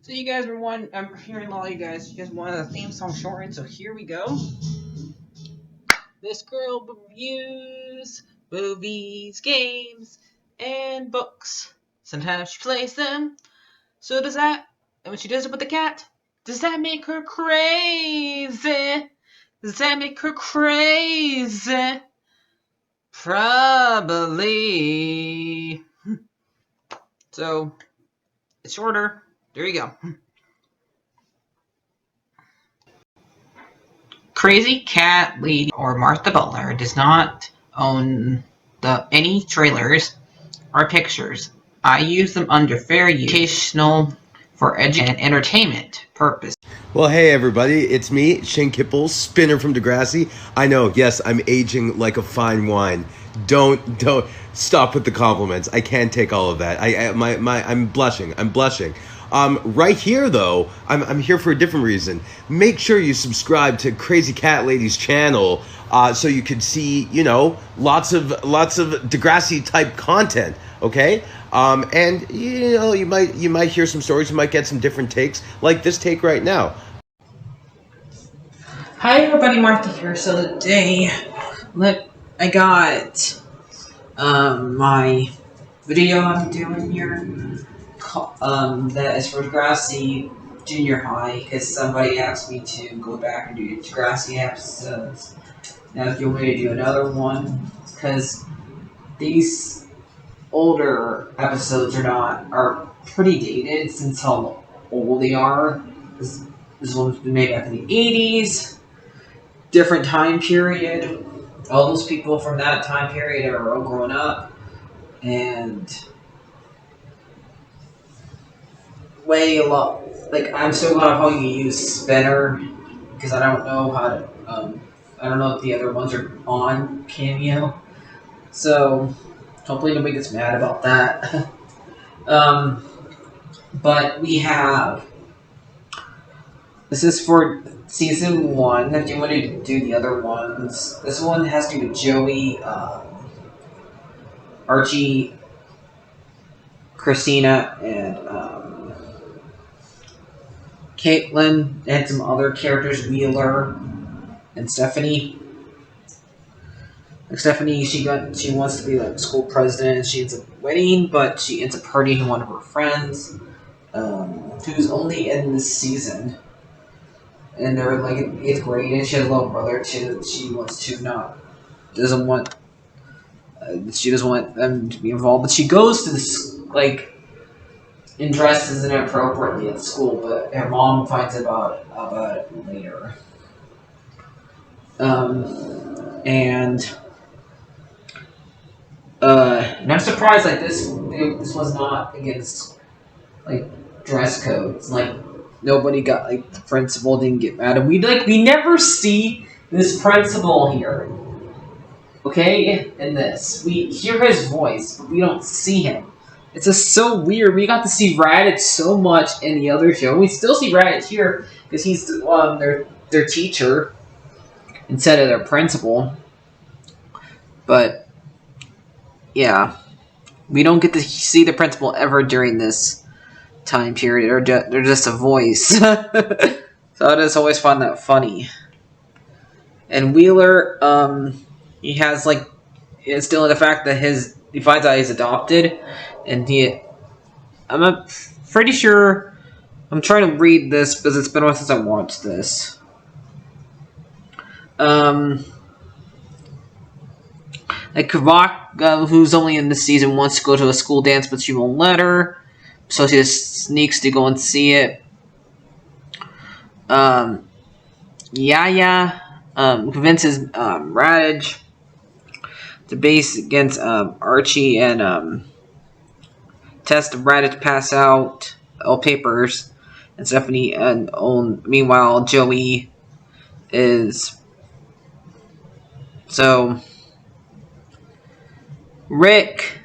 So you guys were I'm hearing a lot of you guys wanted a theme song shortened, so here we go. This girl reviews movies, games, and books. Sometimes she plays them. So does that, and when she does it with the cat, does that make her crazy? Does that make her crazy? Probably. So, it's shorter. There you go. Crazycatlady or Martha Butler does not own any trailers or pictures. I use them under fair use, educational, for education and entertainment purpose. Well, hey everybody, it's me, Shane Kippel, spinner from Degrassi. I know, yes, I'm aging like a fine wine. Don't stop with the compliments. I can't take all of that. I'm blushing. Right here though, I'm here for a different reason. Make sure you subscribe to Crazycatlady's channel, so you could see, lots of Degrassi type content. Okay, and you might hear some stories. You might get some different takes, like this take right now. Hi everybody, Martha here. So today, I got my video I'm doing here. That is for Degrassi Junior High, because somebody asked me to go back and do Degrassi episodes. Now, if you want me to do another one, because these older episodes are pretty dated since how old they are. This one's been made back in the 80s, different time period. All those people from that time period are all grown up, and way a lot. Like, I'm so glad how you use Spinner, because I don't know how to. I don't know if the other ones are on Cameo, so hopefully nobody gets mad about that. But we have. This is for season 1. If you want to do the other ones, this one has to do with Joey, Archie, Christina, and Caitlin, and some other characters, Wheeler and Stephanie. Like Stephanie, she wants to be like school president, and she ends up winning, but she ends up hurting one of her friends, who's only in this season. And they're like in 8th grade, and she has a little brother too that she doesn't want them to be involved. But she goes to this and dresses inappropriately at school, but her mom finds about it later. And I'm surprised this was not against dress codes. Nobody got the principal didn't get mad, and we never see this principal here. Okay, in this we hear his voice, but we don't see him. It's just so weird. We got to see Raditz so much in the other show. We still see Raditz here because he's their teacher instead of their principal. But yeah, we don't get to see the principal ever during this time period. They're just a voice. So I just always find that funny. And Wheeler, he has it's still in the fact that he finds out he's adopted, and I'm pretty sure. I'm trying to read this because it's been a while since I watched this. Kavak, who's only in this season, wants to go to a school dance, but she won't let her. So she just sneaks to go and see it. Yaya convinces Raditz to base against Archie and test Raditz to pass out all papers. And Stephanie meanwhile, Joey is. So Rick.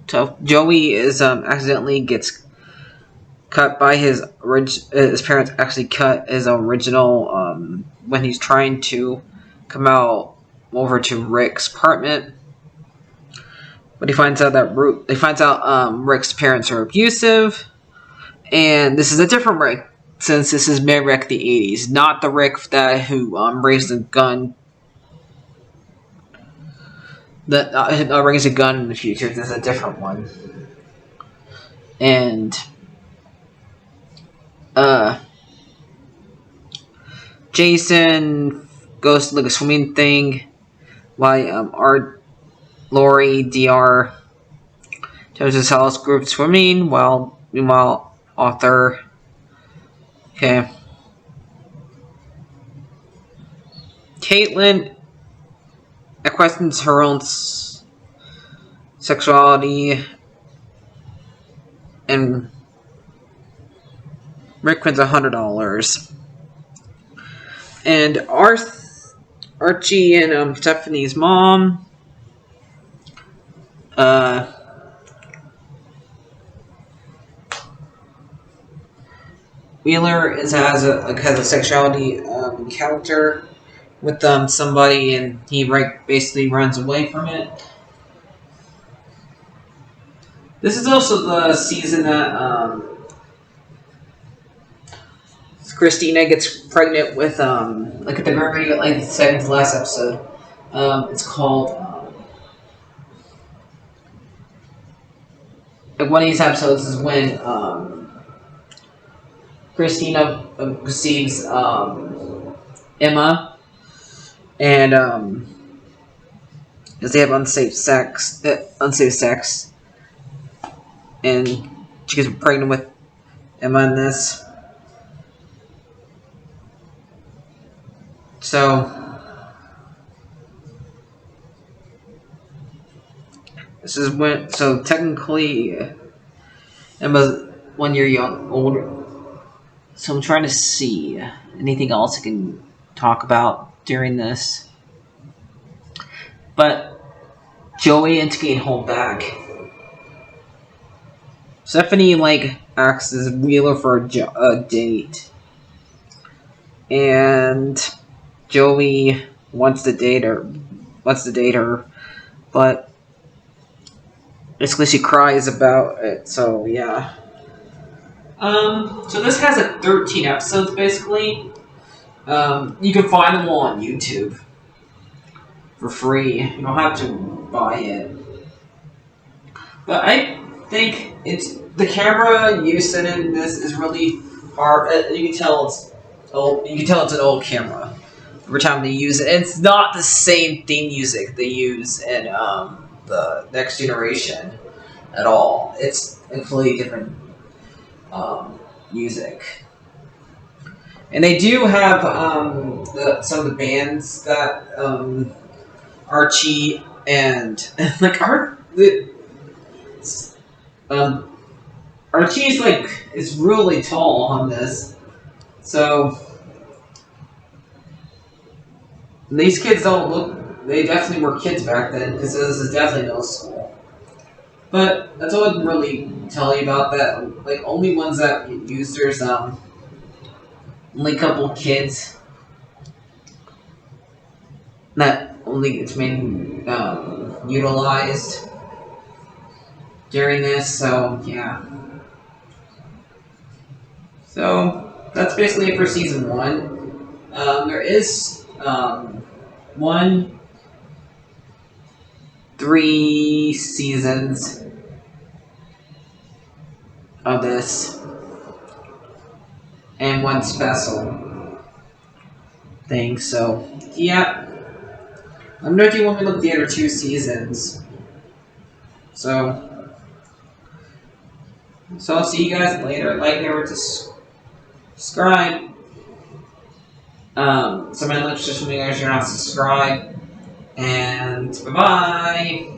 So Joey is accidentally gets cut by his parents. Actually, cut his original when he's trying to come out over to Rick's apartment. But he finds out Rick's parents are abusive, And this is a different Rick, since this is Mad Rick the 80s, not the Rick who raised a gun. That raised a gun in the future. This is a different one. And Jason goes to like a swimming thing while Art, Lori, Dr. tells his house group swimming meanwhile Arthur. Okay. Caitlin questions her own sexuality, and Rick wins $100. And Archie and Stephanie's mom Wheeler has a sexuality encounter with somebody, and he basically runs away from it. This is also the season that Christina gets pregnant with like at the very like second to last episode. It's called like one of these episodes is when Christina receives Emma, and because they have unsafe sex, and she gets pregnant with Emma in this. So this is when. So technically, Emma's 1 year older. So I'm trying to see anything else I can talk about during this. But Joey and getting home back. Stephanie asks as Wheeler for a date, and Joey wants to date her, but basically she cries about it. So yeah. So this has 13 episodes basically. You can find them all on YouTube for free. You don't have to buy it. But I think the camera used in this is really hard. You can tell it's old. You can tell it's an old camera every time they use it. And it's not the same theme music they use in the Next Generation at all. It's a completely different music. And they do have some of the bands that Archie and Archie's is really tall on this, so these kids don't look. They definitely were kids back then because this is definitely middle school. But that's all I can really tell you about that. Only ones that use there's only a couple kids that only it's been utilized during this. So yeah. So that's basically it for season 1. There is 3 seasons of this, and 1 special thing. So yeah, let me know if you want me to look at the other 2 seasons. So I'll see you guys later. Like, never to subscribe. So my links just for you guys are not subscribed. And bye bye.